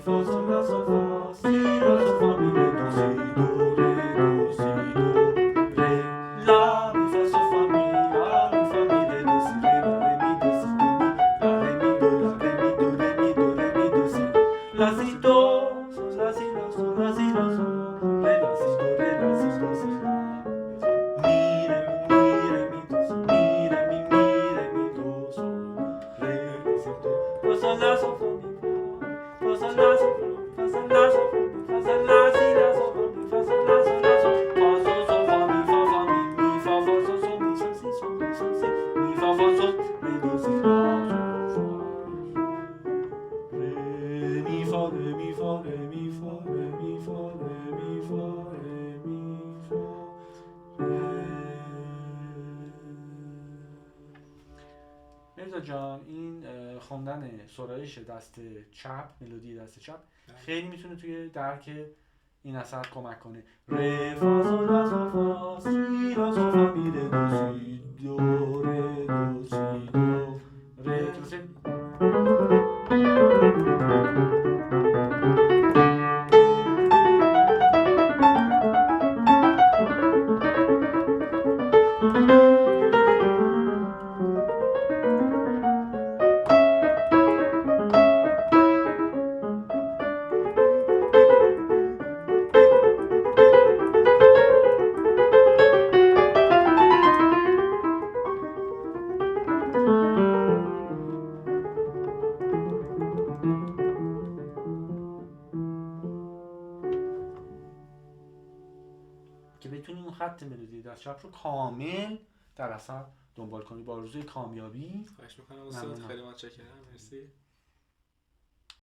فا سول لا سول فا سی لا سول فا می ره دو سی دو ره دو سی دو ره لا می فا سول فا می لا می فا می ره دو سی ره لا ره می دو سی دو می لا ره می دو لا ره می دو ره می دو ره می دو سی لا سی دو سول لا سی لا سول لا سی لا سول ره لا سی دو ره لا سی دو سی لا می ره می دو سی می ره می ره می دو سول ره لا سی دو فا سول لا سول فا می فا سول لا سول فا سول لا سول فا می فا سول لا سی لا سول فا می فا سول لا سول لا سول فا سول سول فا می فا فا می می فا فا سول سول می سول سی سول می سول سی می فا فا سول ری دو سی لا سول فا ره می فا ره می فا ره می فا ره می فا ره می فا ره می فا مرزا جان این خوندن سرایش دست چپ، ملودی دست چپ خیلی میتونه توی درک این اثر کمک کنه. ره فا سول لا سول فا سی لا سول فا می ره دو سی دو ره دو سی دو ره درسته؟ که بتونی اون خط ملودی دست چپ رو کامل در اثر دنبال کنی. با آرزوی کامیابی. خواهش میکنم استاد، خیلی متشکرم، مرسی.